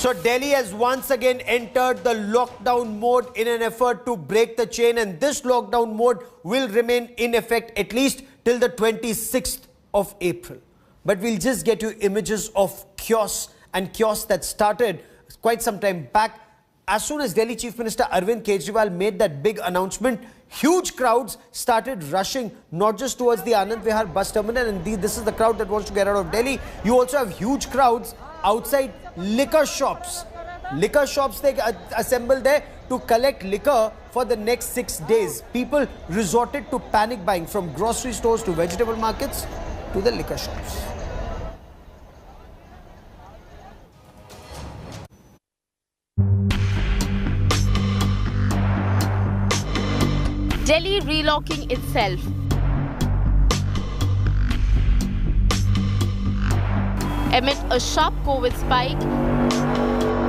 So Delhi has once again entered the lockdown mode in an effort to break the chain, and this lockdown mode will remain in effect at least till the 26th of April. But we'll just get you images of chaos that started quite some time back. As soon as Delhi Chief Minister Arvind Kejriwal made that big announcement, huge crowds started rushing not just towards the Anand Vihar bus terminal, and this is the crowd that wants to get out of Delhi. You also have huge crowds outside liquor shops. Liquor shops, they assemble there to collect liquor for the next 6 days. People resorted to panic buying from grocery stores to vegetable markets to the liquor shops. Delhi relocking itself. Amid a sharp COVID spike,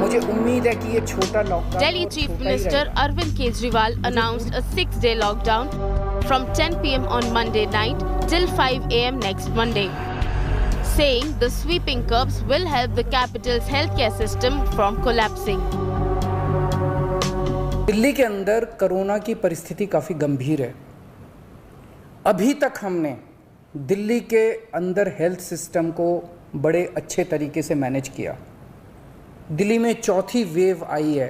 मुझे उम्मीद है कि ये छोटा lockdown Delhi Chief Minister Arvind Kejriwal announced a 6-day lockdown from 10 p.m. on Monday night till 5 a.m. next Monday, saying the sweeping curbs will help the capital's healthcare system from collapsing. Delhi के अंदर corona की परिस्थिति काफ़ी गंभीर है। अभी तक हमने दिल्ली के अंदर हेल्थ सिस्टम को बड़े अच्छे तरीके से मैनेज किया। दिल्ली में चौथी वेव आई है।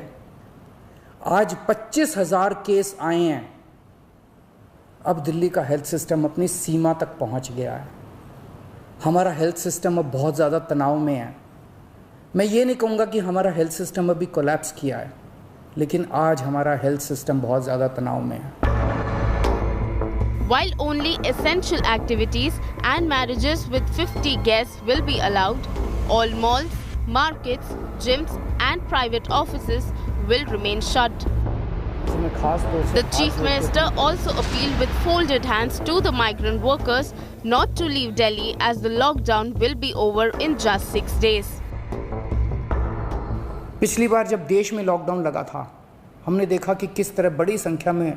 आज 25,000 केस आए हैं। अब दिल्ली का हेल्थ सिस्टम अपनी सीमा तक पहुंच गया है। हमारा हेल्थ सिस्टम अब बहुत ज़्यादा तनाव में है। मैं ये नहीं कहूँगा कि हमारा हेल्थ सिस्टम अभी कोलैप्स किया है, लेकिन आज हमारा हेल्थ सिस्टम बहुत ज़्यादा तनाव में है। While only essential activities and marriages with 50 guests will be allowed, all malls, markets, gyms and private offices will remain shut. The Chief Minister also appealed with folded hands to the migrant workers not to leave Delhi as the lockdown will be over in just 6 days. पिछली बार जब देश में lockdown लगा था, हमने देखा कि किस तरह बड़ी संख्या में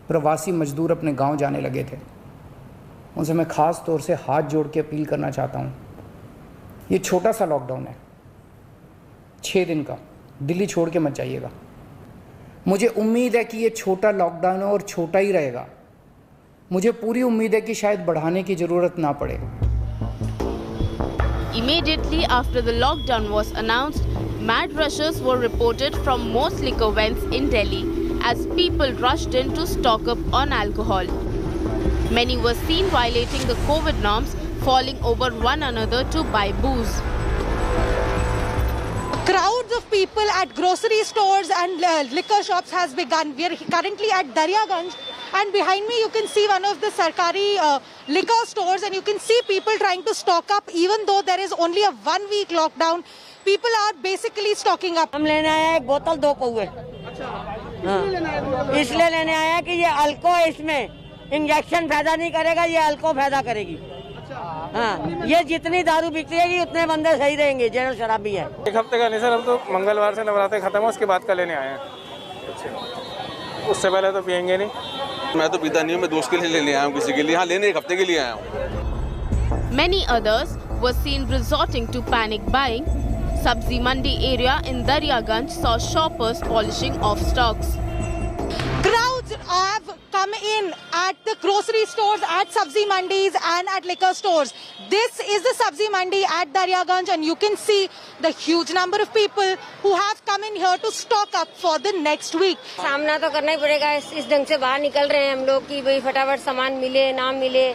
प्रवासी मजदूर अपने गांव जाने लगे थे। उनसे मैं ख़ास तौर से हाथ जोड़ के अपील करना चाहता हूं। ये छोटा सा लॉकडाउन है, 6 दिन का। दिल्ली छोड़ के मत जाइएगा। मुझे उम्मीद है कि ये छोटा लॉकडाउन है और छोटा ही रहेगा। मुझे पूरी उम्मीद है कि शायद बढ़ाने की ज़रूरत ना पड़े। Immediately after the lockdown was announced, mad rushes were reported from most liquor vents in Delhi as people rushed in to stock up on alcohol. Many were seen violating the COVID norms, falling over one another to buy booze. Crowds of people at grocery stores and liquor shops has begun. We are currently at Daryaganj, and behind me you can see one of the Sarkari liquor stores, and you can see people trying to stock up even though there is only a 1-week lockdown. People are basically stocking up. हम लेने आए हैं 1 बोतल 2 पौवे। इसलिए लेने आए हैं कि ये अल्को इसमें इंजेक्शन फायदा नहीं करेगा, ये अल्को फायदा करेगी। हाँ, ये जितनी दारू बिकती है उतने बंदे सही रहेंगे, जेनरल शराब भी है। 1 हफ्ते का नहीं सर, हम तो मंगलवार से नवरात्रि खत्म है उसके बाद का लेने आए हैं। उससे पहले तो पियेंगे नहीं। मैं तो पीता नहीं हूँ, मैं दोस्त के लिए लेने आया हूँ, किसी के लिए। हाँ, लेने 1 हफ्ते के लिए आया हूँ। Many others were seen resorting to panic buying. Sabzi Mandi area in Daryaganj saw shoppers polishing off stocks. Crowds have come in at the grocery stores, at Sabzi Mandis and at liquor stores. This is the Sabzi Mandi at Daryaganj, and you can see the huge number of people who have come in here to stock up for the next week. सामना तो करना ही पड़ेगा। इस ढंग से बाहर निकल रहे हैं हम लोग कि भाई फटाफट सामान मिले ना मिले,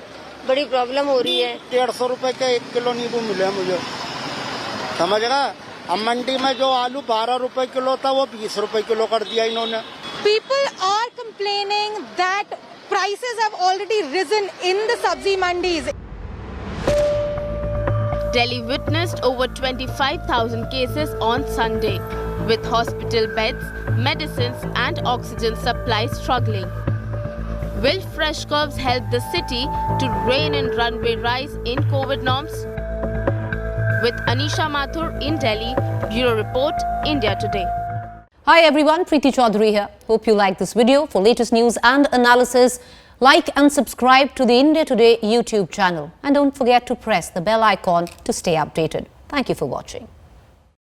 बड़ी प्रॉब्लम हो रही है। 150 रुपए का 1 किलो नींबू मिले मुझे, समझ रहा। अब मंडी में जो आलू 12 रुपए किलो था वो 20 रुपए किलो कर दिया इन्होंने। People are complaining that prices have already risen in the Sabzi Mandis. Delhi witnessed over 25,000 cases on Sunday, with hospital beds, medicines and oxygen supply struggling. Will fresh curves help the city to rein in runway rise in COVID norms? With Anisha Mathur in Delhi, Bureau Report, India Today. Hi everyone, Preeti Chaudhary here. Hope you like this video. For latest news and analysis, like and subscribe to the India Today YouTube channel. And don't forget to press the bell icon to stay updated. Thank you for watching.